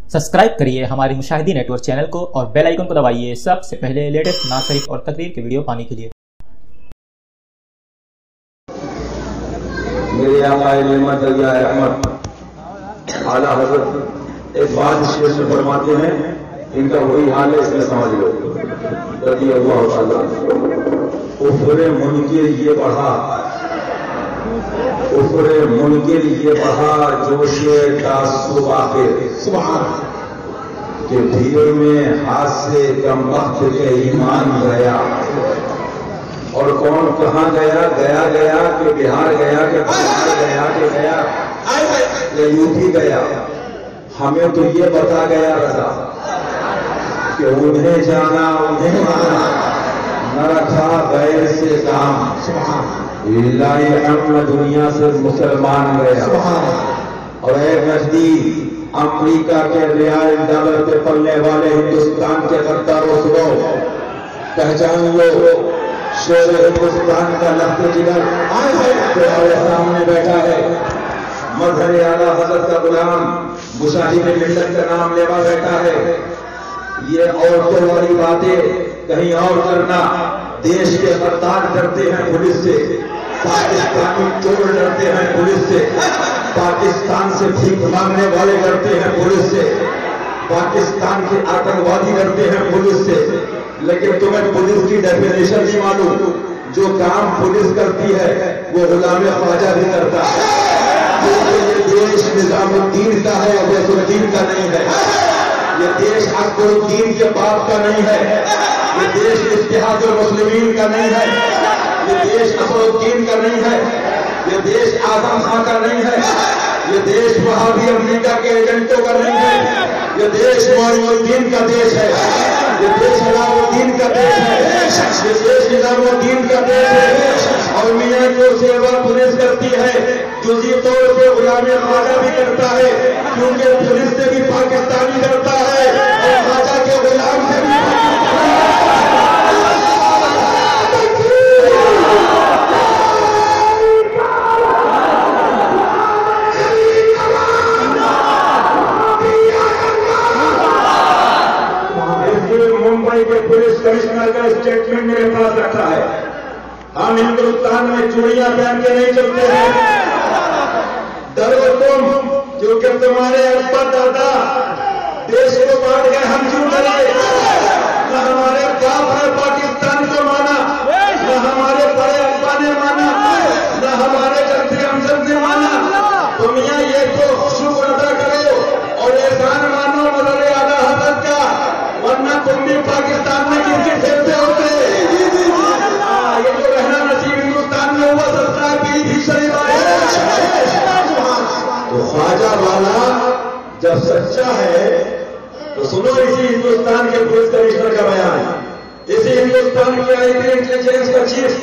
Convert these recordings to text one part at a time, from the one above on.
Subscribe करिए हमारी Mushahidi network channel को और बेल आइकन को दबाइए सबसे पहले लेटेस्ट नात शरीफ और तकरीर के वीडियो पाने के लिए। मेरे अहमद आला हज़रत एक बात शेर में फरमाते हैं, इनका वही हाल है, इसमें समझ लो। रज़ी अल्लाह ताला उफ़रे मुनकिर ये बढ़ा, उफ़रे मुनकिर ये बढ़ा, जोशे तासुब आखिर सुभान के भीड़ में हाथ से कम वक्त के ईमान गया। और कौन कहाँ गया? गया गया कि बिहार गया कि बिहार गया कि गया या यूपी गया? हमें तो ये बता गया रजा कि उन्हें जाना उन्हें माना, न रखा गैर से काम, इलाही अम्न दुनिया से मुसलमान गया। और एक नजदीक अमेरिका के रियाल डॉलर पे पलने वाले हिंदुस्तान के गद्दारों सुनो, पहचान लो शेर हिंदुस्तान का लफ्ज़ जिगर तुम्हारे सामने बैठा है। मजहर आला हज़रत का गुलाम मुशाहिद मिल्लत का नाम लेवा बैठा है। ये औरतों वाली बातें कहीं और करना। देश के गद्दार डरते हैं पुलिस से, पाकिस्तानी चोर डरते हैं पुलिस से, पाकिस्तान से भीख मांगने वाले डरते हैं पुलिस से, पाकिस्तान के आतंकवादी डरते हैं पुलिस से। लेकिन तुम्हें पुलिस की डेफिनेशन नहीं मालूम। जो काम पुलिस करती है वो गुलाम ख्वाजा भी करता है। क्योंकि ये देश निजामुद्दीन का है, अब्बासुद्दीन का नहीं है। ये देश अकबरुद्दीन के बाप का नहीं है। ये देश इत्तेहादुल मुस्लिमीन का नहीं है। ये देश असरुद्दीन का नहीं है। ये देश आजम खां का नहीं है। ये देश वहाबी अमेरिका के एजेंटों का नहीं है। ये देश मौलुद्दीन का देश है। ये देश अलाउद्दीन का देश है। ये देश निजामुद्दीन का देश है। और मियां जो सेवा पुलिस करती है, जुज़ी तौर पे गुलाम ख्वाजा भी करता है, क्योंकि पुलिस से भी पाकिस्तानी करता है और ख्वाजा के गुलाम से भी मुंबई के पुलिस कमिश्नर का स्टेटमेंट मेरे पास रखा है। हम हिंदुस्तान में चूड़ियां पहन के नहीं चलते हैं। डरो तुम, क्योंकि तुम्हारे अब्बा दादा देश को बांट गए, हम क्यों डरे? न हमारे बाप ने पाकिस्तान को माना, न हमारे बड़े अब्बा ने माना, न हमारे जर्सी हमजद ने माना। तुम ये तो शुक्र अदा करो और एहसान मानो मदर आला हज़रत का, वरना तुम भी पाकिस्तान में क्योंकि खेलते होते। ये तो रहना नसीब हिंदुस्तान में हुआ, सस्ता पीर भी शरीफ आए। तो ख्वाजा वाला जब सच्चा है तो सुनो इसी हिंदुस्तान के पुलिस कमिश्नर का बयान। इसी हिंदुस्तान के आईटी इंटेलिजेंस का चीफ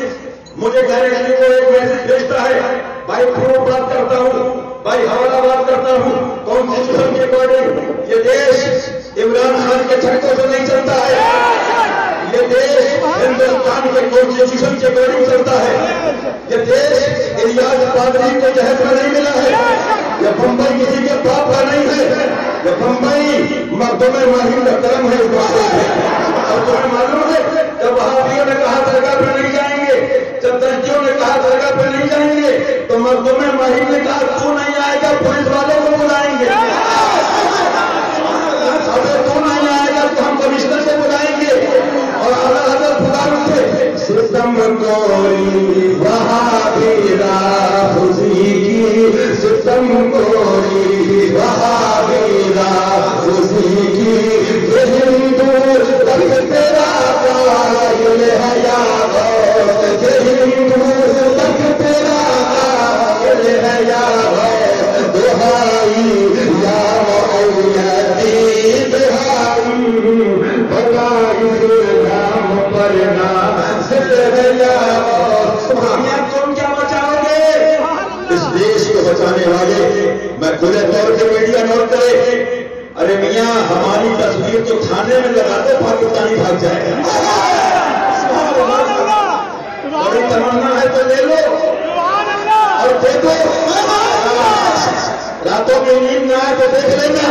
मुझे डायरेक्टली को एक मैसेज भेजता है, भाई प्रूफ बात करता हूं, भाई हवाला बात करता हूं, कॉन्स्टिट्यूशन के अकॉर्डिंग ये देश इमरान खान के झटकों से नहीं चलता है। ये देश हिंदुस्तान के कॉन्स्टिट्यूशन के अकॉर्डिंग चलता है। ये देश इलियास पादरी को जहर में नहीं मिला है। ये बंबई किसी के बाप का नहीं है। ये बंबई मखदूम माहिर का कर्म है। और तुम्हें मालूम है जब वहाबियों ने कहा दरगाह पे नहीं जाएंगे, जब दर्जियों ने कहा दरगाह पे नहीं जाएंगे, तो मखदूम माहिर ने कहा तू नहीं आएगा, पुलिस वालों को बुलाएंगे। अगर तू नहीं आएगा तो हम कमिश्नर से बुलाएंगे। और आला हज़रत खुदा उठे सितम कोरी वहाबी राहुजी की, सितम कोरी वहाबी राहुजी की, हिंदू तक तेरा कायल है याद, हिंदू तक तेरा कायल है याद, दुहाई या तुम क्या बचाओगे इस देश को बचाने वाले? मैं खुले तौर पे मीडिया नोट करे, अरे मियां हमारी तस्वीर तो थाने में लगा दो, पाकिस्तानी भाग जाएगा। बड़ी तमन्ना है तो ले लो और देखो, रातों में नींद ना आए तो देख लेना।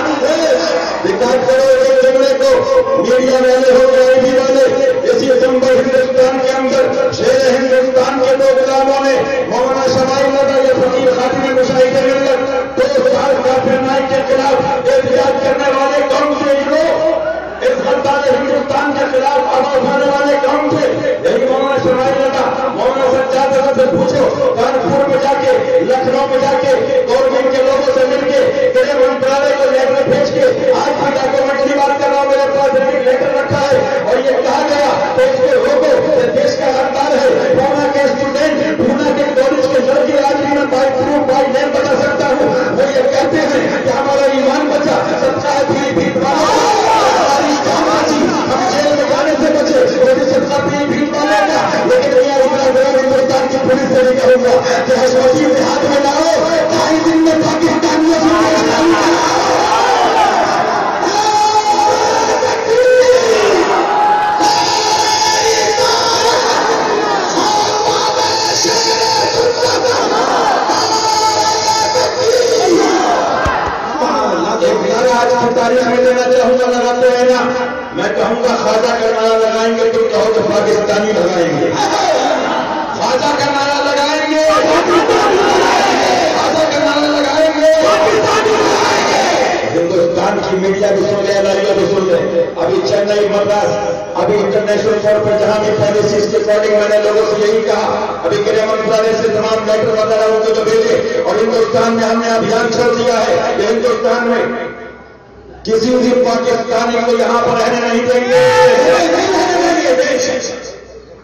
बजा के गवर्नमेंट के लोगों से मिलके गृह मंत्रालय को लेटर भेज के आज भी डॉक्यूमेंट की बात कर रहा हूँ, मेरे पास लेटर रखा है और ये कहा गया तो इसको रोको, देश का हकदार है। पूना के स्टूडेंट, पूना के कॉलेज के लड़के आज भी मैं बाई प्रूफ बाई नेम बता सकता हूँ, वो ये कहते हैं कि हमारा ईमान बचा, सच्चा है पीलीभीत वाला, हम जेल में जाने से बचे, वो भी सच्चा पीलीभीत वाले का। लेकिन यहाँ इतना बड़ा हिंदुस्तान की पुलिस से नहीं कहूँगा कि हसवती में हाथ में लाओ, 2.5 दिन में पाकिस्तानियों से तारीख में देना चाहूंगा, लगाते हैं ना, मैं कहूंगा ख्वाजा का नारा लगाएंगे, तुम कहो तो पाकिस्तानी लगाएंगे, ख्वाजा का नारा लगाएंगे, ख्वाजा का नारा लगाएंगे, हिंदुस्तान की मीडिया भी सुन ले, लाइव भी सुन ले। अभी चेन्नई, मद्रास, अभी इंटरनेशनल तौर पर जहां भी पॉलिसीज के अकॉर्डिंग मैंने लोगों से यही कहा, अभी गृह मंत्रालय से तमाम लेटर वगैरह उनको तो भेजे और हिंदुस्तान में हमने अभियान चल दिया है कि हिंदुस्तान में किसी भी पाकिस्तानी को यहां पर रहने नहीं देंगे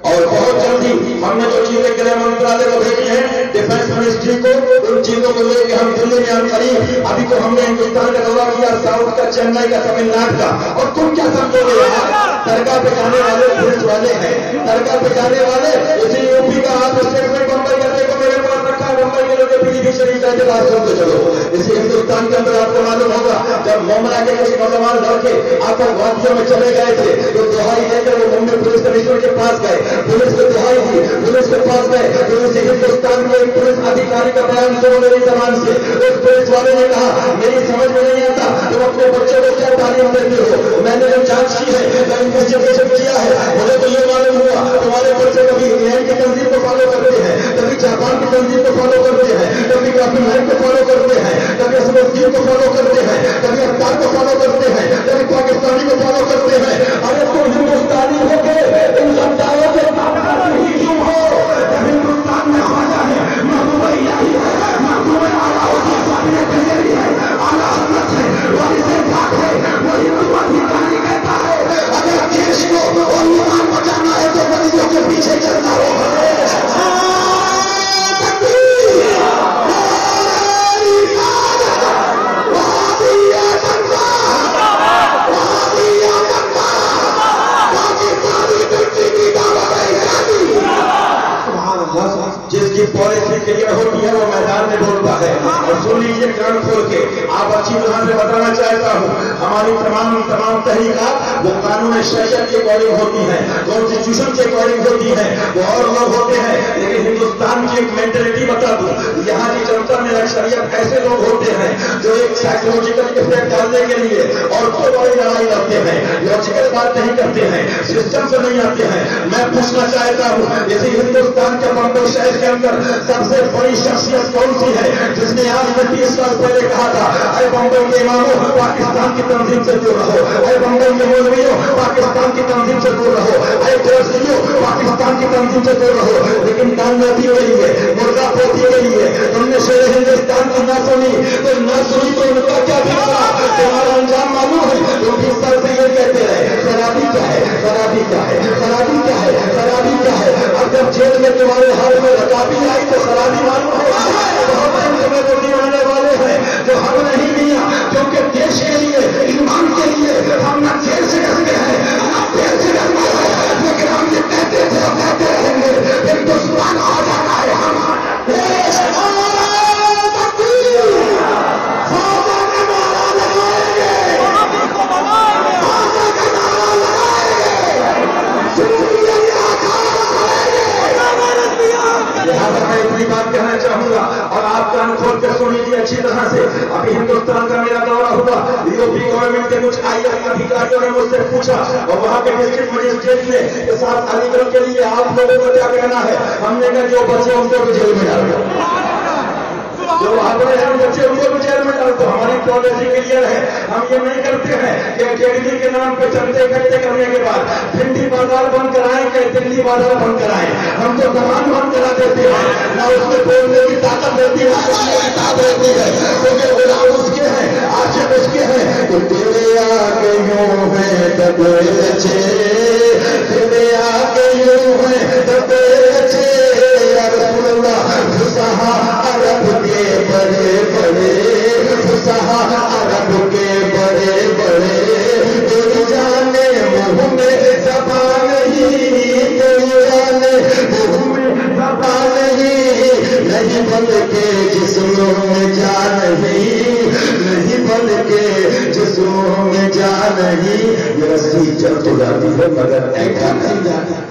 और बहुत जल्दी हमने जो चीजें गृह मंत्रालय को भेजी हैं, डिफेंस मिनिस्ट्री को, उन चीजों को लेकर हम दिल्ली में हम करीब, अभी तो हमने हिंदुस्तान का दौरा किया, साउथ का, चेन्नई का, तमिलनाडु का। और तुम क्या समझोगे यार, दरगाह पे जाने वाले पुलिस वाले हैं, दरगाह पे जाने वाले इसी यूपी का आप स्टेटमेंट बम्बई का देखो, मेरे पास रखा है, बम्बई के लोग पीलीभीत शरीफ का इतिहास सुनते चलो। इसी हिंदुस्तान के अंदर आपको मालूम होगा, जब मोमरा के कुछ नौजवान लड़के आतंकवादियों में चले गए थे तो दुहाई लेकर वो मुंबई पुलिस कमिश्नर के पास गए, पुलिस को दुहाई दी, पुलिस के पास गए तो इसी हिंदुस्तान के एक पुलिस अधिकारी का बयान सुनो मेरी जबान से। उस पुलिस वाले ने कहा, मेरी समझ में नहीं आता तुम अपने बच्चों को क्या तालीम देते हो, मैंने जो जांच की है, इन्वेस्टिगेशन किया है, मुझे तो ये मालूम हुआ तुम्हारे बच्चे कभी इंग्लैंड की तंजीम को फॉलो करते हैं, कभी जापान की तंजीम को फॉलो करते हैं, कभी काफिर को फॉलो करते हैं, कभी असमुद्दीन को फॉलो करते हैं, कभी अफ्तार को फॉलो करते हैं, कभी पाकिस्तानी को फॉलो करते हैं। अरे तुम हिंदुस्तानी हो गए, इन सत्ताओं के ही क्यों हो? जब हिंदुस्तान में ख्वाजा है, महबूब इलाही है, महबूब आला होती है, आला हजरत है, वही से पाक है, वही अधिकारी कहता है अगर देश को और ईमान बचाना है तो गरीबों के पीछे चलना होगा। जिसकी पॉलिसी क्लियर होती है वो मैदान में बोलता है। और सुन लीजिए कान खोल के, आप अच्छी तरह से बताना चाहता हूँ, हमारी तमाम तहरीकात वो कानून शरीयत के अकॉर्डिंग होती है, कॉन्स्टिट्यूशन के अकॉर्डिंग होती है, वो और लोग होते हैं। लेकिन हिंदुस्तान की एक मेंटेलिटी बता दूं, यहाँ की जनता में अक्सरियत ऐसे लोग होते हैं जो एक साइकोलॉजिकल इफेक्ट डालने के लिए और तो बड़ी लड़ाई लड़ते हैं, लॉजिकल बात नहीं करते हैं, सिस्टम से नहीं आते हैं। मैं पूछना चाहता हूँ, इसी हिंदुस्तान के बम्बई शहर के अंदर सबसे बड़ी शख्सियत कौन सी है जिसने आज में 30 साल पहले कहा था, अरे बम्बई के इमामों पाकिस्तान की तंजीम से दूर रहो, अरे बम्बई के मौलवियों पाकिस्तान की तंजीम से दूर रहो, अरे दरसियों पाकिस्तान की तंजीम से दूर रहो। लेकिन कामयाबी गई है, मुर्गा पोती गई है, तुमने शेर हिंदुस्तान की ना सुनी तो उनका क्या बिगड़ा, तुम्हारा अंजाम मालूम है। तुम 20 साल से ये कहते रहे शराबी क्या है, शराबी क्या है, शराबी क्या है, शराबी क्या है। अब जब जेल में तुम्हारे हाथ में रकाबी आई तो शराबी मालूम है। बहुत समय तो दीवाने वाले हैं जो हम नहीं दिया, क्योंकि देश के लिए, ईमान के लिए हम न जेल से डरते हैं न जेल से डरते हैं, लेकिन हम ये कहते थे और कहते रहेंगे हिंदुस्तान आ जाना है, हम देश इतनी बात कहना चाहूंगा और आप कान खोल कर सुन लीजिए अच्छी तरह से। अभी हिंदुस्तान का मेरा दौरा हुआ, यूपी गवर्नमेंट के कुछ आईएएस अधिकारियों ने मुझसे पूछा और वहां के डिस्ट्रिक्ट मजिस्ट्रेट ने के साथ अलीगढ़ के लिए आप लोगों को क्या कहना है। हमने कहा जो बचे उनको भी जेल में डाल दो, जो वहां बड़े हैं बच्चे उनको भी जेल में डाल दो। हमारी पॉलिसी क्लियर है, हम ये नहीं करते हैं कि अकेडमी के नाम पे चंदे इकट्ठे करने के बाद भिंडी बाजार बंद कराएं कि दिल्ली बाजार बंद कराएं, हम तो जबान बंद करा देते हैं, ना उसमें बोलने की ताकत रहती है, ना किताब रहती है, क्योंकि गुलाम उसके हैं, आशिक उसके हैं। तो तेरे आगे यूं है दबे अच्छे, तेरे आगे यूं है दबे अच्छे, फुसहा अरब के बड़े बड़े, फुसहा अरब के बड़े बड़े, कोई जाने मुंह में ज़बान नहीं, कोई जाने मुंह में ज़बान नहीं, नहीं बल्कि जिस्मों में जान नहीं, नहीं बल्कि जिस्मों में जान नहीं। ये रस्सी चल तो जाती है मगर ऐठा नहीं जाती।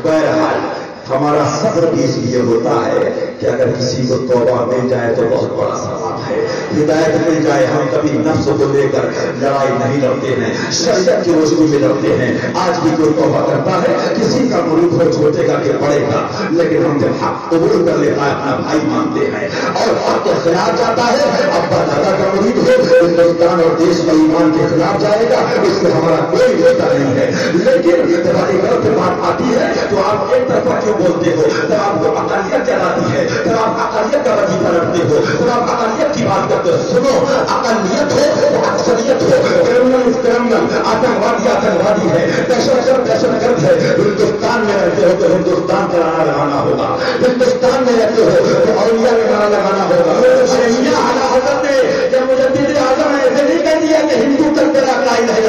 बहरहाल हमारा सब्र भी इसलिए होता है कि अगर किसी को तौबा मिल जाए तो बहुत बड़ा सवाब है, हिदायत मिल जाए। हम कभी नफ्स को लेकर लड़ाई नहीं लड़ते हैं, शरीयत की रोशनी में लड़ते हैं। आज भी कोई तौबा करता है, किसी का मुरीद हो छोटे का के पड़ेगा, लेकिन हम जब हक कबूल कर लेता है अपना भाई मानते हैं, और हक के खिलाफ जाता है, अब्बा दादा का मुरीद हो, हिंदुस्तान और देश का ईमान के खिलाफ जाएगा, इससे हमारा कोई रिश्ता नहीं है। लेकिन जब हमारी गलत बात आती है तो आप एक तरफा क्यों बोलते हो? जब आपको अकलियत जलाती है, जब आप अकलियत का वजीफा रखते हो, जब आप अकलियत की बात करते हो, सुनो, अकलियत हो तो अक्सरियत हो। क्रिमिनल आतंकवादी आतंकवादी है, दहशतगर्द दहशतगर्द है। हिंदुस्तान में रहते हो तो हिंदुस्तान का नारा लगाना होगा, हिंदुस्तान में रहते हो तो औलिया का नारा लगाना होगा। हजरत जब मुजद्दिद आज़म ऐसे नहीं कह दिया कि हिंदू तक तेरा कायल है,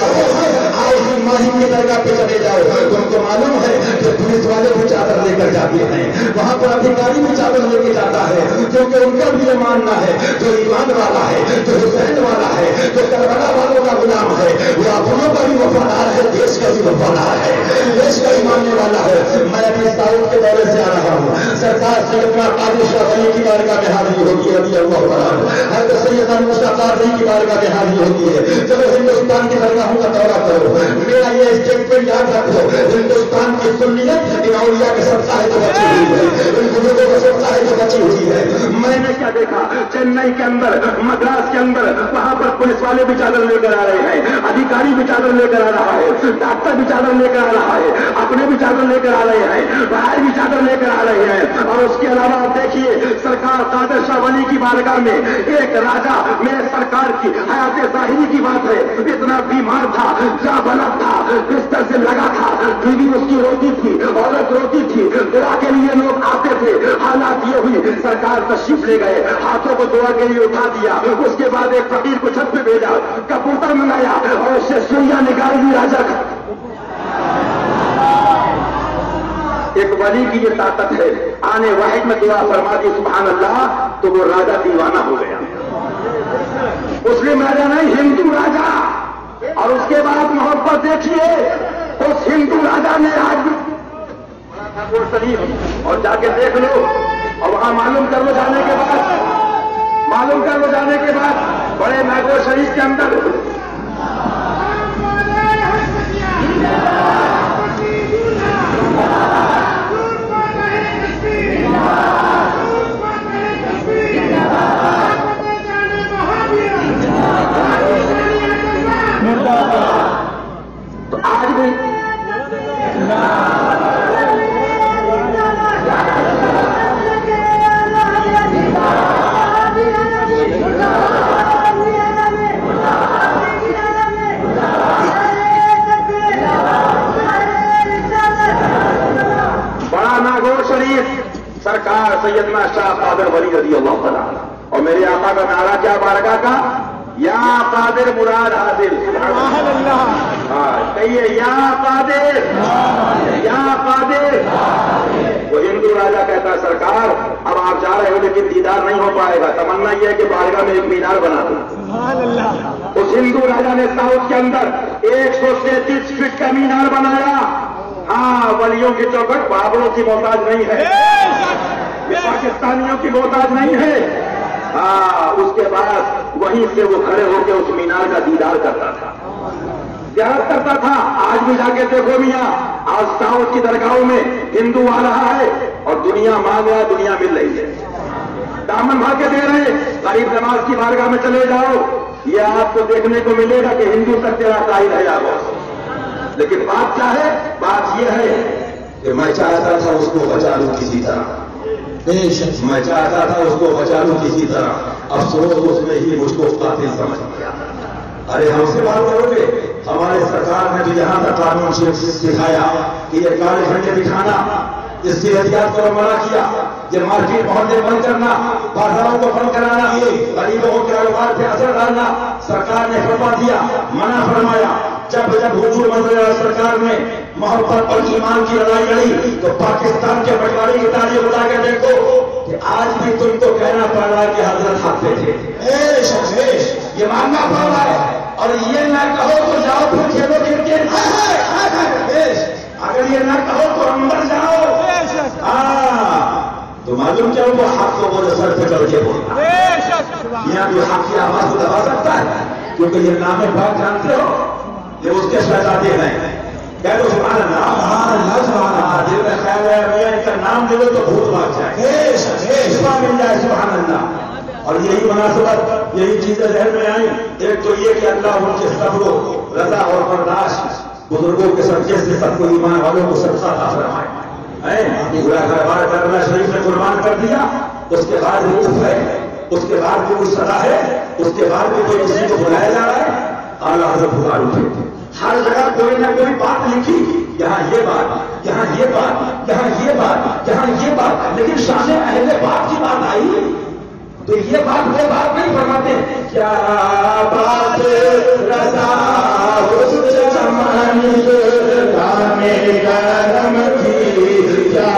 आओ माहिम की दरगाह पे चले जाओ। तुमको मालूम है कि पुलिस वाले भी चादर लेकर जाते हैं, वहां पर अधिकारी भी चादर लेके जाता है, क्योंकि उनका भी ये मानना है जो ईमान वाला है, जो हुसैन वाला है, जो करबला वालों का गुलाम है, वो अपनों का भी वफादार है, देश का भी वफादार है, देश का ही मानने वाला है। मैं अभी साउथ के दौरे से आ रहा हूँ, सरकार सैयदना कादिर शाह वली की बारगाह में हाजिरी होगी, रज़ी अल्लाह तआला हज़रत सैयदना मूसा कादरी की बारगाह में हाजिरी होती है। चलो हिंदुस्तान की दरगाहों का दौरा करो। मेरा ये स्टेटमेंट याद रखो, हिंदुस्तान की सुन्नियत इन औलिया के सत्ता है जो बची हुई है, इन बुजुर्गों के सत्ता है जो बची हुई है। मैंने क्या देखा, चेन्नई के अंदर, मद्रास के अंदर, वहां पर पुलिस वाले भी चादर लेकर आ रहे हैं, अधिकारी भी चादर लेकर आ रहा है, डॉक्टर भी चादर लेकर आ रहा है, अपने भी चादर लेकर आ रहे हैं, बाहर भी चादर लेकर आ रहे हैं। और उसके अलावा आप देखिए, सरकार कादिर शाह वली की बारगाह में एक राजा, मेरे सरकार की हयात ज़ाहिरी की बात है, इतना बीमार था, जा बना था, बिस्तर से लगा था, बीवी उसकी रोती थी, औरत रोती थी, दुआ के लिए लोग आते थे। हालात ये हुई, सरकार तशरीफ ले गए, हाथों को दुआ के लिए उठा दिया, उसके बाद एक फकीर को छत पे भेजा, कबूतर मंगाया और उससे सुइया निकाल दी राजा का। एक वली की ये ताकत है, आने वाहिद में दुआ फरमा दी सुभान अल्लाह, तो वो राजा दीवाना हो गया। मुस्लिम राजा नहीं, हिंदू राजा। और उसके बाद मोहब्बत देखिए, उस हिंदू राजा ने आज शरीफ और जाके देख लो, और वहां मालूम कर लो जाने के बाद, मालूम कर लो जाने के बाद, बड़े नागौर शरीफ के अंदर तो आज भी बड़ा नागौर शरीफ सरकार सैयदना शाह कादिर वली रज़ी अल्लाह तआला, और मेरे आका का नारा क्या बारगाह का, या कादिर मुराद हासिल। कहिए या कादिर, या कादिर। वो हिंदू राजा कहता है सरकार अब आप जा रहे हो लेकिन दीदार नहीं हो पाएगा, तमन्ना यह है कि बारगाह में एक मीनार बना दो। उस हिंदू राजा ने साउथ के अंदर 133 फीट का मीनार बनाया। हाँ, वलियों की चौखट बाबरों की मोहताज नहीं है, पाकिस्तानियों की मोहताज नहीं है। हाँ, उसके बाद वहीं से वो खड़े होकर उस मीनार का दीदार करता था, ज़ियारत करता था। आज भी जाके देखो मियां, आज साउथ की दरगाहों में हिंदू आ रहा है और दुनिया मांग रहा है, दुनिया मिल रही है। दामन भाग के दे रहे हैं। गरीब नवाज की बारगाह में चले जाओ, ये आपको देखने को मिलेगा कि हिंदू तक तेरा कायल है जाओ। लेकिन बात क्या है? बात यह है कि मैं चाहता था उसको बचा लूं किसी तरह, मैं चाहता था उसको बचा लूं किसी तरह, अफसोस उसने ही मुझको कातिल समझ लिया। अरे हमसे बात करोगे? हमारे सरकार ने तो यहां तक कानून सिखाया कि ये काले झंडे दिखाना, इससे एहतियात करो मना किया, ये मार्केट मोहल्ले बंद करना, बाजारों को बंद कराना, गरीबों के कारोबार पे असर डालना, सरकार ने फतवा दिया, मना फरमाया। जब हुजूर मंजूर सरकार ने मोहब्बत और ईमान की लड़ाई लड़ी तो पाकिस्तान के बंटवारे की तारीफ उठा के देखो कि आज भी तुमको कहना पड़ रहा है कि हजरत हाथ पे थे, ये मानना पड़ रहा है। और ये ना कहो तो जाओ फिर खेलो क्रिकेट, अगर ये ना कहो तो अंदर जाओ। तो मालूम क्या वो हक को बोले सर पे करके बोलना, यहाँ भी हक की आवाज को दबा सकता है, क्योंकि ये नाम बात जानते हो, ये उसके शहजादे हैं। कह लो सुभान अल्लाह, दिल में ख्याल है मियां इनका नाम ले लो तो भूत भाग जाए, शिफा मिल जाए, सुभान अल्लाह। और यही मुनासिबत, यही चीजें जहन में आई। एक तो ये कि अल्लाह उनके सब्र, रजा और बर्दाश्त, बुजुर्गों के सदके से सबको ईमान वालों को सबका अता फरमाए। पूरा कारोबार करना शरीफ ने कुर्बान कर दिया, उसके बाद भी उफ है, उसके बाद भी कोई सदा है, उसके बाद भी कोई किसी को बुलाया जा रहा है। आला हज़रत बुला उठे, हर जगह कोई ना कोई बात लिखी, यहाँ ये बात, यहाँ ये बात, यहाँ ये बात, यहाँ ये बात, लेकिन शान अहले बात की बात आई तो ये बात वो बात नहीं फरमाते। क्या बात रज़ा उस चमन गाने गरम की, क्या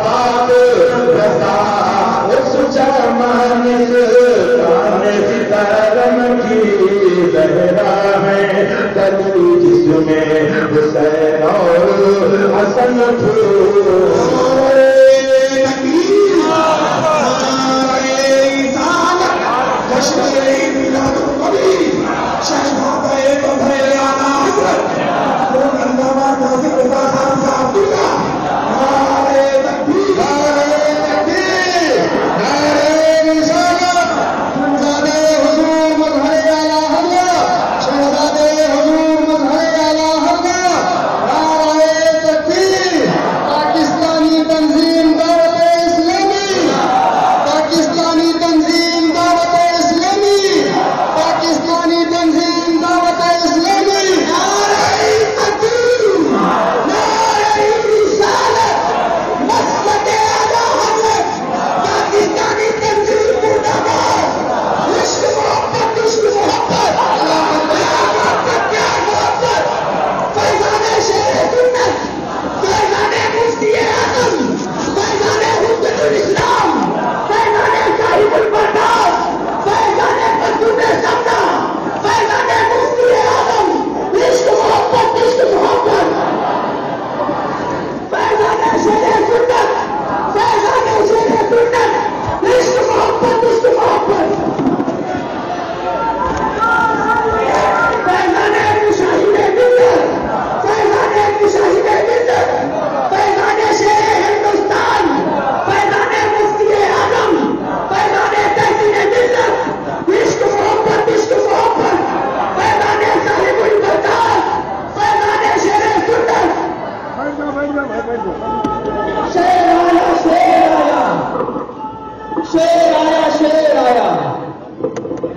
बात रज़ा उस चमन गाने गरम की, लहरा है कली जिसमें हुसैन और हसन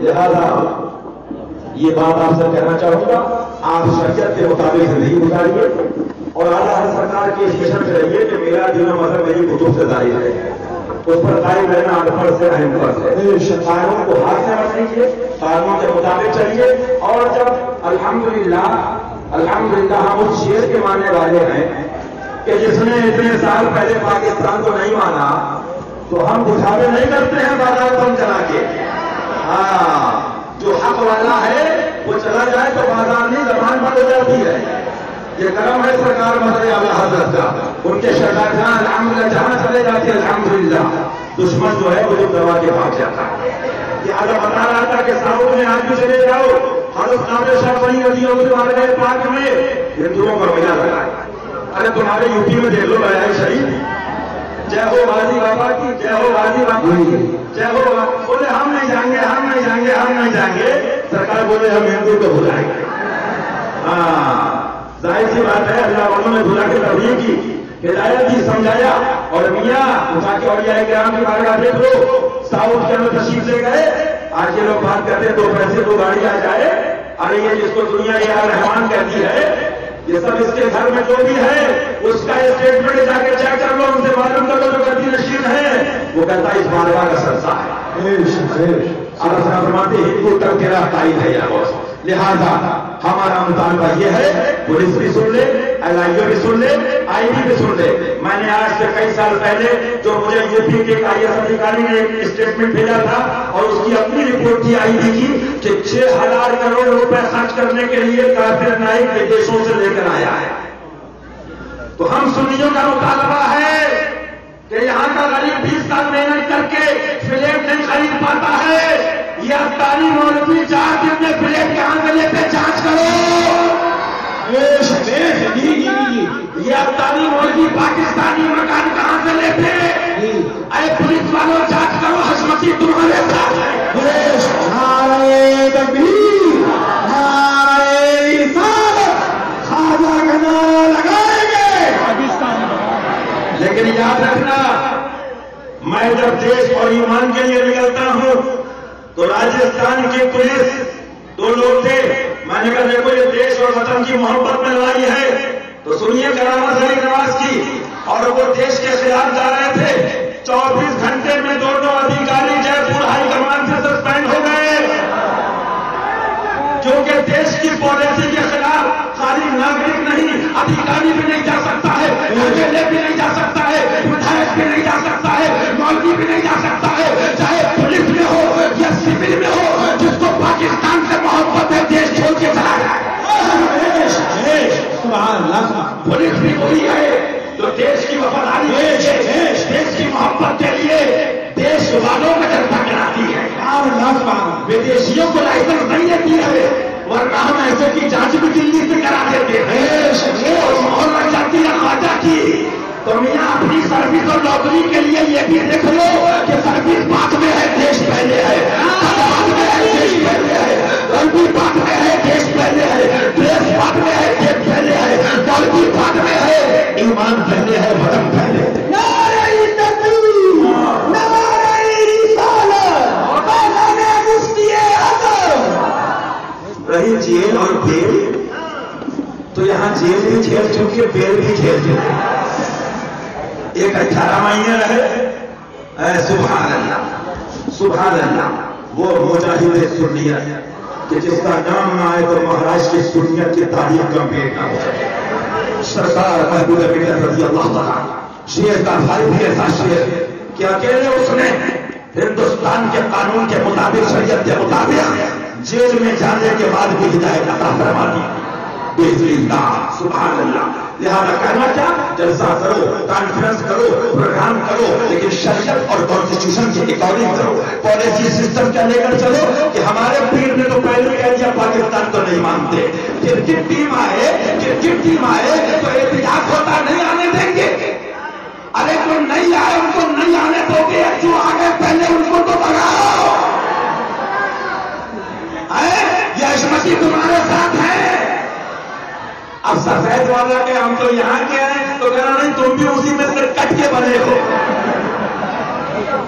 लिहाजा ये बात आपसे कहना चाहूंगा, आप शरीयत के मुताबिक जिंदगी गुजारिए और आला सरकार के इस मिशन से रहिए कि मेरा दिन मजहब मेरी कुतुब से जाहिर है, उस पर कायम रहना अनपढ़ से अहम से। कानून को हाथ से मत लीजिए, कानून के मुताबिक चलिए। और जब अल्हम्दुलिल्लाह अल्हम्दुलिल्लाह हम उस शेर के मानने वाले हैं कि जिसने इतने साल पहले पाकिस्तान को नहीं माना, तो हम बुझावे नहीं करते हैं बाजार बंद चला के। हाँ, जो हक वाला है वो चला जाए तो बाजार नहीं, जबान बंद हो जाती है। ये करम है सरकार मदद आला हजरत का, उनके शहजादगान अल्हम्दुलिल्लाह जहां चले जाते हैं अल्हम्दुलिल्लाह दुश्मन जो है वो जो दबा के भाग जाता है। ये आजा बता रहा था कि साउथ में आज भी चले जाओ, हजरत नादिर शाह बनी नदियों से मारे गए पाक में हिंदुओं का मेला लगा है। अरे तुम्हारे यूपी में देख लो बयान शरीफ, जय हो गाजी बाबा की, जय हो गाजी बाबा की। جب وہ بولے ہم نہیں جائیں گے، ہم نہیں جائیں گے، ہم نہیں جائیں گے، سرکار بولے ہم ہندو کو بلائیں گے۔ ظاہر سی بات ہے اللہ والوں نے بلا کے تبلیغ کی، ہدایت کی، سمجھایا، اور میاں اٹھا کے اولیاء کرام کی بارگاہ دیکھ لو، ساؤتھ کے اندر تشریف لے گئے۔ آج یہ لوگ بات کرتے ہیں 2 پیسے کو گاڑی آ جائے، ارے یہ جس کو دنیا یہ رحمان کہتی ہے، یہ سب اس کے گھر میں جو بھی ہے اس کا اسٹیٹمنٹ جا کے چیک کر لو، ان سے معلوم کر لو جو گدی نشین ہے، وہ کہتا ہے اس بارگاہ کا سرسا ہے۔ اللہ تعالیٰ فرماتے ہیں ہندو تک تیرا تائید ہے یا بوس، لہذا ہمارا مطالبہ یہ ہے، پولیس بھی سن لے، LIO بھی سن لے، IB بھی سن لے۔ میں نے آج سے کئی سال پہلے جو مجھے UP کے IAS ادھیکاری نے ایک اسٹیٹمنٹ بھیجا تھا اور اس کی اپنی رپورٹ تھی IB کی کہ 6,000 کروڑ روپے خرچ کرنے کے لیے کافر نائب ودیشوں سے لے کر آیا ہے۔ تو ہم سنیوں کا مطالبہ ہے کہ یہاں کا غریب 20 سال محنت کر کے فلیٹ نہیں خرید پاتا ہے، یہ افطاری مولوی 4 دن میں فلیٹ کہاں سے لیتے جانچ کرو۔ یہ افطاری مولوی پاکستانی مکان کہاں سے لیتے، اے پولیس والوں جانچ کرو، حشمتی تمہارے ساتھ ہے۔ نعرہ تکبیر، نعرہ رسالت، خواجہ کا نعرہ لگائیں گے۔ لیکن یاد رکھنا، میں جب دیش اور ایمان کے لیے نکلتا ہوں تو راجستھان کی پولیس 2 لوگ تھے، میں نے کہا دیکھو یہ دیش اور وطن کی محبت میں لڑائی ہے، تو سنیے کرامت علی نواز کی، اور وہ دیش کے خلاف جا رہے تھے، 24 گھنٹے میں دونوں ادھیکاری جے پور ہائی کمان سے سسپینڈ ہو گئے، کیونکہ دیش کی پالیسی کے خلاف خالی ناگرک نہیں، ادھیکاری بھی نہیں جا سکتا ہے، MLA بھی نہیں جا سکتا ہے، ودھایک بھی نہیں جا سکتا ہے، مولوی بھی نہیں جا سکتا ہے، چاہے پولیس میں ہو یا سول میں ہو، جس کو پاکستان سے محبت ہے دیش چھوڑ کے چلا جائے۔ پولیس بھی وہی ہے جو دیش کی وفاداری کے لیے، دیش کی محبت کے لیے دیش والوں کا جذبہ کراتی ہے، ودیشیوں کو لائسنس نہیں دیتی ہے، ورنہ ہم ایسے کی جانچ بھی دلی سے کرا دیتے ہیں اور مہر لگ جاتی ہے خواجہ کی۔ تو میاں اپنی سروس اور نوکری کے لیے یہ بھی دیکھ لو کہ سروس بعد میں ہے، دیش پہلے ہے، بعد میں ہے، دیش پہلے ہے، غلطی بعد میں ہے، دیش پہلے ہے، ڈریس بعد میں ہے، دیش پہلے ہے، غلطی بعد میں ہے، ایمان پہلے ہے، وطن پہلے ہے۔ نعرہ تکبیر، نعرہ رسالت، بیانِ مفتی اعظم۔ رہی جیل اور بیل، تو یہاں جیل بھی جھیل چکے، بیل بھی جھیل چکے، ایک 18 مہینے رہے۔ سبحان اللہ، سبحان اللہ، وہ مجاہد سنیت کہ جس کا نام نہ آئے تو مہاراشٹر کی سنیت کی تاریخ کمپلیٹ نہ ہو سکے۔ سرکار محبوب ملت رضی اللہ تعالیٰ، شیعہ کا بھائی بھی ایسا شیعہ کہ اکیلے اس نے ہندوستان کے قانون کے مطابق، شریعت کے مطابق جیل میں جانے کے بعد بھی ہدایت عطا فرما دی، بہترین اللہ، سبحان اللہ۔ لہذا کہنا کیا، جلسہ کرو، کانفرنس کرو، پروگرام کرو، لیکن شریعت اور کانسٹیٹیوشن کی اکارڈنگ کرو، پالیسی سسٹم کیا لے کر چلو کہ ہمارے پیر نے تو پہلے کہہ دیا پاکستان کو نہیں مانتے، کرکٹ ٹیم آئے تو احتجاج ہوتا نہیں آنے دیں گے، ارے جو نہیں آئے ان کو نہیں آنے دو گے، جو آ گئے پہلے ان کو تو بگاؤ، یہ عصمتی تمہارے ساتھ ہے۔ اب سفید والا کہ ہم تو یہاں کے ہیں تو کہنا نہیں، تم بھی اسی میں سے کٹ کے بنے ہو،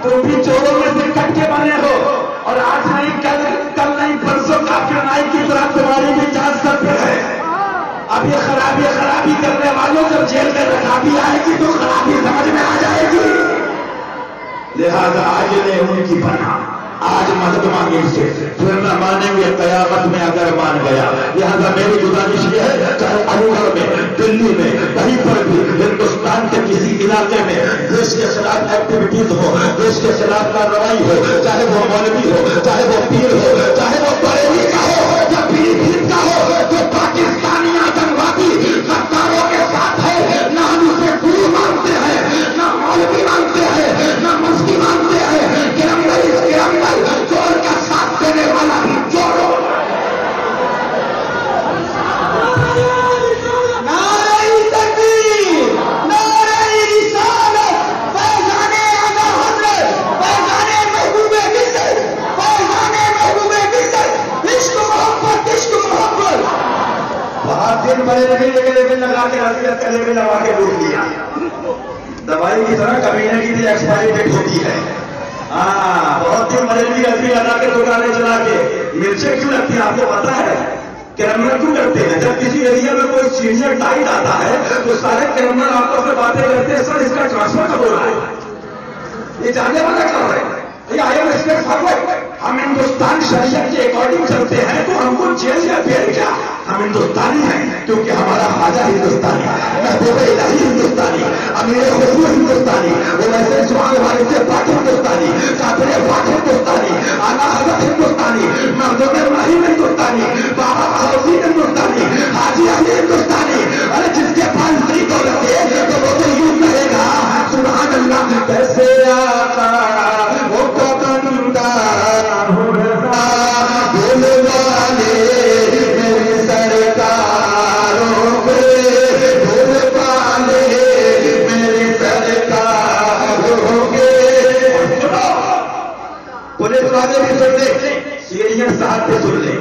تم بھی چوروں میں سے کٹ کے بنے ہو، اور آج نہیں کل نہیں پرسوں کافر نائب کی طرح تمہاری بھی جانچ سر پہ ہے۔ اب یہ خرابی کرنے والوں جب جیل میں خرابی آئے گی تو خرابی سمجھ میں آ جائے گی، لہذا آج نے ان کی پناہ، آج مدد مانگی سے، پھر نہ مانیں گے قیامت میں اگر مان گیا۔ لہذا میری گزارش یہ ہے، چاہے علی گڑھ میں، دلی میں، کہیں پر بھی ہندوستان کے کسی علاقے میں دیش کے خلاف ایکٹیویٹیز ہو، دیش کے خلاف کارروائی ہو، چاہے وہ مولوی ہو، چاہے وہ پیر ہو، چاہے وہ بریلی کا ہو یا پیلی بھیت کا ہو، جو پاکستانی آتنکوادی غداروں کے ساتھ ہے، نہ ہم اسے گرو مانتے ہیں، نہ مولوی مانتے ہیں، نہ مفتی مانتے ہیں، کہ چور کا ساتھ دینے والا بھی چور ہو۔ نعرہ تکبیر، نعرہ رسالت، فیضان اعلیٰ حضرت، فیضان محبوب दिन बड़े लेकिन लगा के रसीद का लेवल लगा के लूट लिया। दवाई की तरह कमीने की भी एक्सपायरी डेट होती है। हाँ, बहुत दिन बड़े भी रसीद लगा के दुकानें चला के मिर्चें क्यों लगती है आपको पता है? क्रिमिनल क्यों करते हैं? जब किसी एरिया में कोई सीनियर टाइट आता है तो सारे क्रिमिनल आपस में बातें करते हैं, सर इसका ट्रांसफर कब हो रहा है, ये जाने वाला कब है, हम हिंदुस्तान शरीयत के अकॉर्डिंग चलते हैं तो हमको जेल या फेर क्या? हम हिंदुस्तानी हैं क्योंकि हमारा ख्वाजा हिंदुस्तानी, महबूब इलाही हिंदुस्तानी, अमीर खुशबू हिंदुस्तानी, वो वैसे सुभान वाले के पाक हिंदुस्तानी, काफिले पाक हिंदुस्तानी, आला हज़रत हिंदुस्तानी, महबूब इब्राहिम हिंदुस्तानी, बाबा हौसी हिंदुस्तानी, हाजी अली हिंदुस्तानी। अरे जिसके पास बड़ी दौलत है तो वो तो यूं कहेगा सुभान अल्लाह, कैसे आका वो तो बंदा भूलवाले मेरी सरकारों पे, भूलवाले मेरी सरकारों पे। पुलिस वाले भी सुन ले, सीनियर साहब भी सुन ले,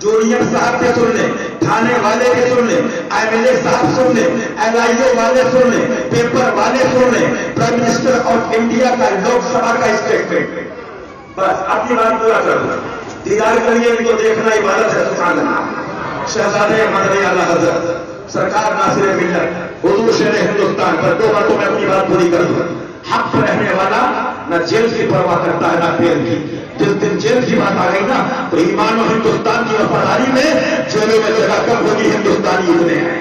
जूनियर साहब भी सुन ले, थाने वाले भी सुन ले, एमएलए साहब सुन ले, एलआईओ वाले सुन ले, पेपर वाले सुन ले, प्राइम मिनिस्टर ऑफ इंडिया का लोकसभा का स्टेटमेंट। बस अपनी बात पूरा कर दो, दीदार करिए, इनको देखना इबादत है। सुभान अल्लाह। शहजादे मदनी आला हज़रत सरकार नासिर मिल्लत हुजूर शेर हिंदुस्तान पर 2 बातों में अपनी बात पूरी कर दूं। हक पर रहने वाला न जेल की परवाह करता है न पेड़ की। जिस दिन जेल की बात आ गई ना तो ईमान और हिंदुस्तान की वफादारी में जेलों में जगह कम होगी, हिंदुस्तानी इतने हैं।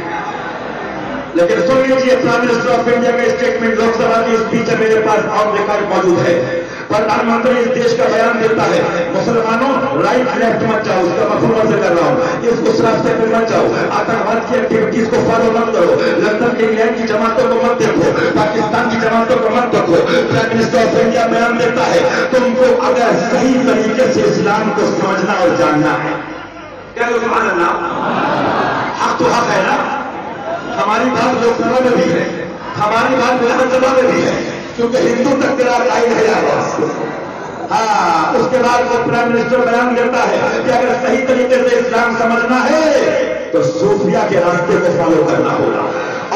लेकिन सुन लीजिए, प्राइम मिनिस्टर ऑफ इंडिया का स्टेटमेंट, लोकसभा की स्पीच मेरे पास ऑन रिकॉर्ड मौजूद है। प्रधानमंत्री इस देश का बयान देता है, मुसलमानों राइट लेफ्ट मत जाओ, उसका मफहूम से कर रहा हूँ, इस रास्ते पर मत जाओ, आतंकवाद की एक्टिविटीज को फॉलो मत करो, लंदन इंग्लैंड की जमातों को मत देखो, पाकिस्तान की जमातों को मत देखो। प्राइम मिनिस्टर ऑफ इंडिया बयान देता है, तुमको अगर सही तरीके से इस्लाम को समझना और जानना है, क्या सुभान अल्लाह, हक तो हक है ना। हमारी बात लोकसभा में भी है, हमारी बात विधानसभा में भी है, क्योंकि हिंदू तक तेरा लाइन है यार। हाँ, उसके बाद वो प्राइम मिनिस्टर बयान देता है कि अगर सही तरीके से इस्लाम समझना है तो सूफिया के रास्ते को फॉलो करना होगा,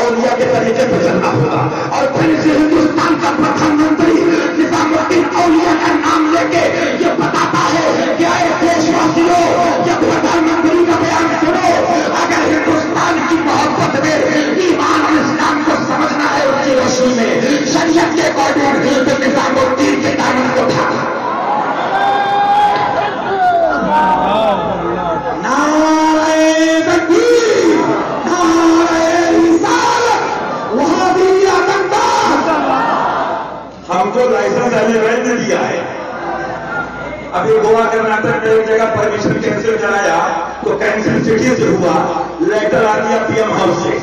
औलिया के तरीके पे चलना होगा। और फिर से हिंदुस्तान का प्रधानमंत्री निजामुद्दीन औलिया का नाम लेके ये बताता है कि आए देशवासियों, जब प्रधानमंत्री का बयान सुनो, अगर हिंदुस्तान की मोहब्बत में ईमान और इस्लाम को समझना है उसकी रोशनी में शरीयत के अकॉर्डिंग, तो निजामुद्दीन के दामन को था। हमको लाइसेंस एलिमेंट ने दिया है। अभी गोवा कर्नाटक में एक जगह परमिशन कैंसिल कराया तो कैंसिल सिटी से हुआ, लेटर आ गया पीएम हाउस से।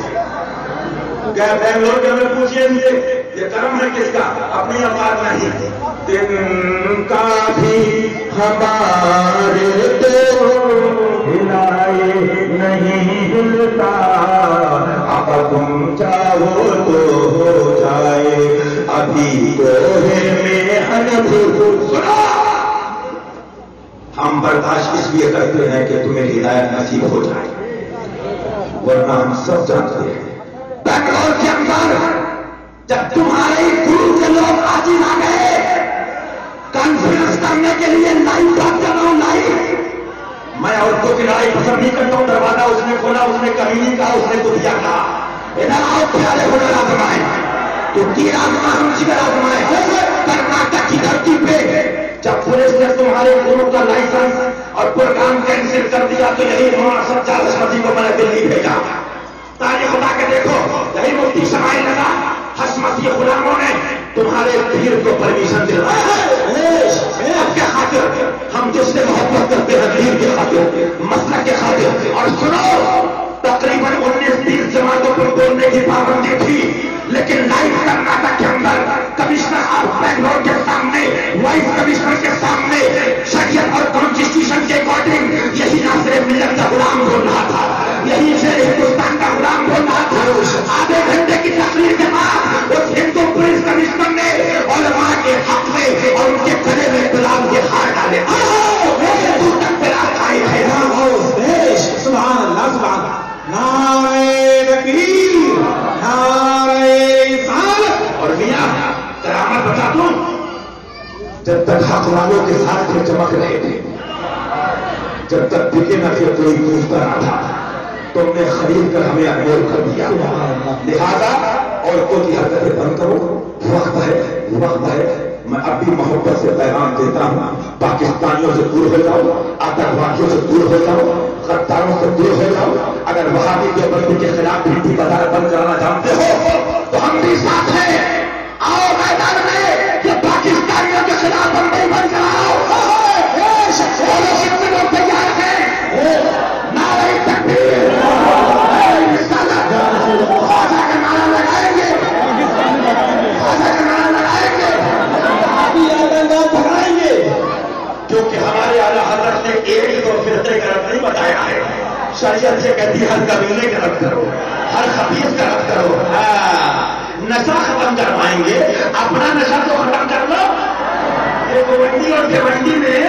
क्या बैंगलोर के अंदर पूछिए ये कर्म है किसका? अपनी आवाज नहीं, तिनका भी हमारे तो हिलाए नहीं हिलता, अब तुम चाहो तो हो जाए अभी कोहे में सुना। हम बर्दाश्त इसलिए करते हैं कि तुम्हें हिदायत नसीब हो जाए, वरना हम सब जानते हैं बैंगलोर के अंदर जब तुम्हारे गुरु के लोग आज आ गए कॉन्फ्रेंस करने के लिए, लाइव बात कर रहा हूं, लाइव। मैं औरतों की लड़ाई पसंद नहीं करता हूं। दरवाजा उसने खोला, उसने कभी नहीं कहा, उसने तो दिया कहा, इधर आओ प्यारे हुनर आजमाए, तो तीर आजमा हम जिगर आजमाए। कर्नाटक की धरती पे जब पुलिस ने तुम्हारे गुरु का लाइसेंस और प्रोग्राम कैंसिल कर दिया तो यही मौलाना सज्जाद हशमती को मैंने दिल्ली भेजा। तारीख उठा के देखो, यही मुफ्ती समाई लगा, हशमती गुलामों ने तुम्हारे पीर को परमिशन दिलवाया के खातिर। हम जिससे मोहब्बत करते हैं पीर के खातिर, मसलक के खातिर। और सुनो, तकरीबन 19-20 जमातों पर बोलने की पाबंदी थी, लेकिन लाइव कर्नाटक के अंदर कमिश्नर ऑफ बैंगलोर के सामने, वाइस कमिश्नर के सामने शरीयत और कॉन्स्टिट्यूशन के अकॉर्डिंग यही नासिर मिल्लत का गुलाम बोल रहा था, यही से हिंदुस्तान का गुलाम बोल रहा था। आधे घंटे की तकरीर के बाद उस हिंदू पुलिस कमिश्नर ने और वहां के हक में और उनके गले में गुलाम के हार डाले। सुभान अल्लाह, सुभान अल्लाह, नारे اور میاں کرامت بتا دوں، جب تک حق والوں کے ساتھ پھر چمک رہے تھے، جب تک بکے نہ تھے کوئی پوچھتا نہ تھا، تم نے خرید کر ہمیں انمول کر دیا، لہذا عورتوں کی حرکتیں بند کرو، وقت ہے۔ میں اب بھی محبت سے پیغام دیتا ہوں، پاکستانیوں سے دور ہو جاؤ، آتنکوادیوں سے دور ہو جاؤ، غداروں سے دور ہو جاؤ۔ اگر وہابی دیوبندی کے خلاف بھی بازار بند کرانا جانتے ہو تو ہم بھی ساتھ ہیں، آؤ میدان میں، یہ پاکستانیوں کے خلاف ہم نہیں بند کراؤ، تیار ہیں، نعرہ تکبیر، رسالت، خواجہ کا نعرہ لگائیں گے، خواجہ کا نعرہ لگائیں گے، بھگائیں گے، کیونکہ ہمارے اعلیٰ حضرت نے ایک دو فرقے کا رد نہیں بتایا ہے۔ شریعت سے کہتی ہے ہر قبیلے کا رد کرو، ہر خبیث کا رد کرو۔ نشہ ختم کروائیں گے، اپنا نشہ تو ختم کر لو۔ گوبندی اور دیوبندی میں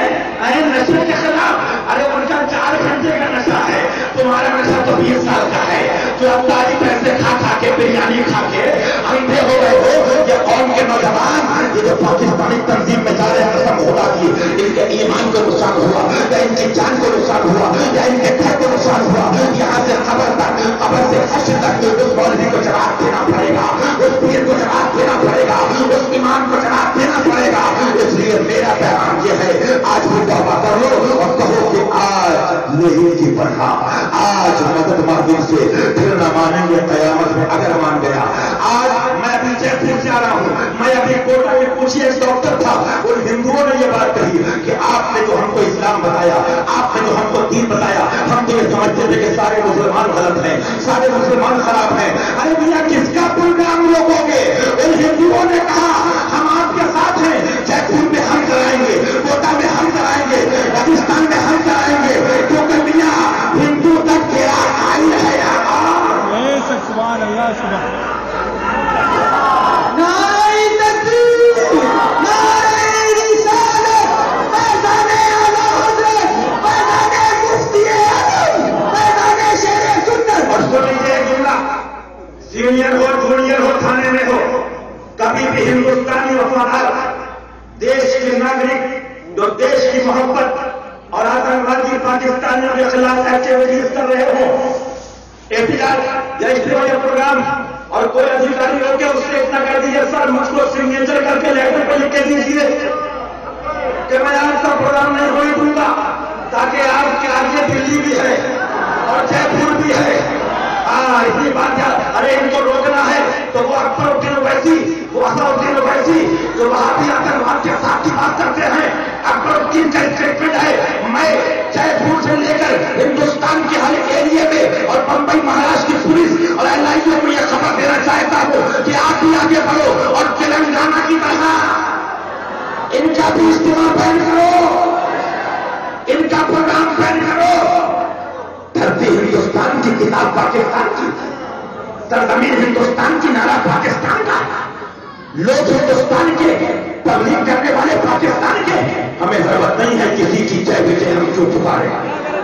نشے کے خلاف، ارے ان کا 4 گھنٹے کا نشہ ہے، تمہارا نشہ تو 20 سال کا ہے، جو اب تاری پیسے کھا کے بریانی کھا کے اندھے ہو گئے ہو۔ یہ قوم کے نوجوان یہ جو پاکستانی تنظیم میں جا رہے ہیں، قسم خدا کی، ان کے ایمان کو نقصان ہوا یا ان کی جان کو نقصان ہوا یا ان کے گھر کو نقصان ہوا، یہاں سے قبر تک، قبر سے حشر تک اس مولوی کو جواب دینا پڑے گا، اس پیر کو جواب دینا پڑے گا، اس امام کو جواب دینا پڑے گا۔ اس لیے میرا پیغام یہ ہے، آج بھی توبہ کر لو اور کہو کہ آج نہیں کی پڑھا، آج مدد مانگنے سے پھر نہ مانیں گے قیامت میں اگر مان گیا۔ آج میں ابھی جے پور سے آ رہا ہوں، میں ابھی کوٹا میں پوچھی ایک ڈاکٹر تھا، ان ہندوؤں نے یہ بات کہی کہ آپ نے جو ہم کو اسلام بتایا، آپ نے جو ہم کو دین بتایا، ہم تو یہ سمجھتے تھے کہ سارے مسلمان غلط ہیں، سارے مسلمان خراب ہیں۔ ارے بھیا کس کا پروگرام لوگوں گے؟ ان ہندوؤں نے کہا ہم آپ کے ساتھ ہیں، جے پور میں ہم کرائیں گے، کوٹا میں ہم کرائیں گے، راجستھان میں ہم کرائیں گے، کیونکہ میاں ہندو تک تیرا آئی ہے۔ سبحان اللہ، سبحان سینئر ہو، جونیئر ہو، تھانے میں ہو، کبھی بھی ہندوستانی وفادار دیش کے ناگرک جو دیش کی محبت اور آتنکوادی پاکستانیوں کے خلاف ایکٹیویٹیز کر رہے ہوں، احتجاج یا اجتماع یا پروگرام، اور کوئی ادھیکاری ہو کے اس سے اتنا کر دیجیے سر مجھ کو سگنیچر کر کے لیٹر پہ لکھ کے دیجیے کہ میں آپ کا پروگرام نہیں ہونے دوں گا، تاکہ آپ کے آگے دلی بھی ہے اور جے پور بھی ہے۔ اتنی بات ہے، ارے ان کو روکنا ہے تو وہ اکبر الدین اویسی، وہ اسد الدین اویسی جو وہابی آتنکواد کے ساتھ کی بات کرتے ہیں، اکبر الدین کا اسٹیٹمنٹ ہے، میں جے پور سے لے کر ہندوستان کے ہر ایریے میں اور بمبئی مہاراشٹر کی پولیس اور LIU کو یہ خبر دینا چاہتا ہوں کہ آپ بھی آگے بڑھو اور تلنگانہ کی طرح ان کا بھی اجتماع بین کرو، ان کا پروگرام بین کرو۔ دھرتی ہندوستان کی، کتاب پاکستان کی، سرزمین ہندوستان کی، نعرہ پاکستان کا، لوگ ہندوستان کے، تبلیغ کرنے والے پاکستان کے۔ ہمیں ضرورت نہیں ہے کسی کی جے بیٹے ہم کیوں پکارے،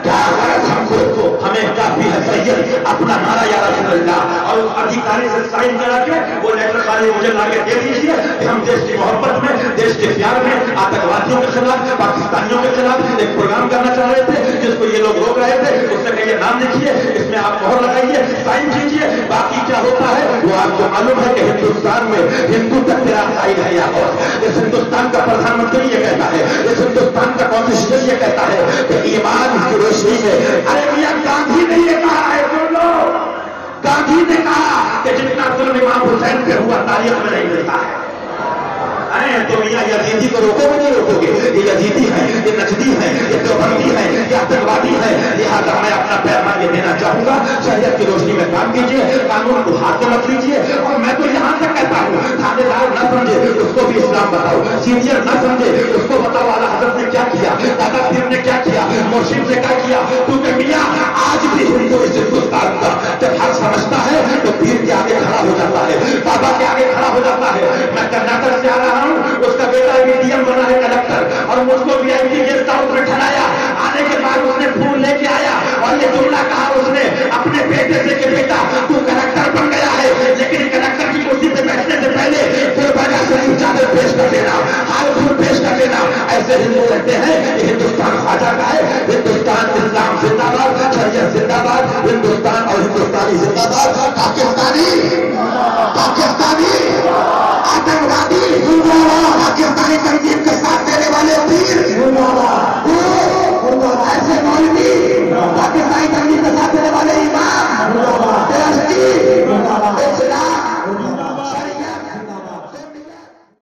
کیا غرض ہم کو، ہمیں کافی ہے سید اپنا نعرہ یا رسول اللہ، اور اس ادھیکاری سے سائن کرا کے وہ لیٹر خالی مجھے لا کے دے دیجیے کہ ہم دیش کی محبت میں، دیش کے پیار میں آتنکوادیوں کے خلاف، پاکستانیوں کے خلاف ایک پروگرام کرنا چاہ رہے تھے جس کو یہ لوگ روک رہے تھے، اس سے کہیے نام لکھیے، اس میں آپ مہر لگائیے، سائن کیجیے۔ باقی کیا ہوتا ہے وہ آپ کو معلوم ہے کہ ہندوستان میں ہندو تک تیرا قائد ہے یا اور اس ہندوستان کا پردھان منتری یہ کہتا ہے، اس ہندوستان کا کانسٹیٹیوشن یہ کہتا ہے کہ ایمان کی روشنی میں، ارے میاں گاندھی نے یہ کہا ہے، سن لو، گاندھی نے کہا کہ جتنا ظلم امام حسین پہ ہوا تاریخ میں نہیں ملتا ہے۔ تو میاں یزیدی کو روکو گے نہیں روکو گے؟ یہ یزیدی ہے، یہ نجدی ہے، یہ دیوبندی ہے، یہ آتنکوادی ہے۔ لہٰذا میں اپنا پیغام یہ دینا چاہوں گا، شریعت کی روشنی میں کام کیجیے، قانون کو ہاتھ میں مت لیجیے، اور میں تو یہاں تک کہتا ہوں تھانے دار نہ سمجھے اس کو بھی اسلام بتاؤ، سینئر نہ سمجھے اس کو بتاؤ اعلیٰ حضرت نے کیا کیا، دادا پیر نے کیا کیا، مرشد نے کیا کیا، کیونکہ میاں آج بھی ہندو اس ہندوستان کا جب حق سمجھتا ہے تو پیر کے آگے کھڑا ہو جاتا ہے، بابا کے آگے کھڑا ہو جاتا ہے۔ میں کرناٹک سے آ رہا ہوں، اس کا بیٹا DM بنا ہے کلکٹر، اور مجھ کو VIP گیسٹ ہاؤس میں ٹھہرایا، آنے کے بعد اس نے پھول لے کے آیا اور یہ جملہ کہا اس نے اپنے بیٹے سے کہ بیٹا تو کلکٹر بن گیا ہے لیکن کنڈکٹر کی کرسی پہ بیٹھنے سے پہلے پھر بڑا شریف چادر پیش کر دینا، ہاتھ پھول پیش کر دینا. ایسے ہندو کہتے ہیں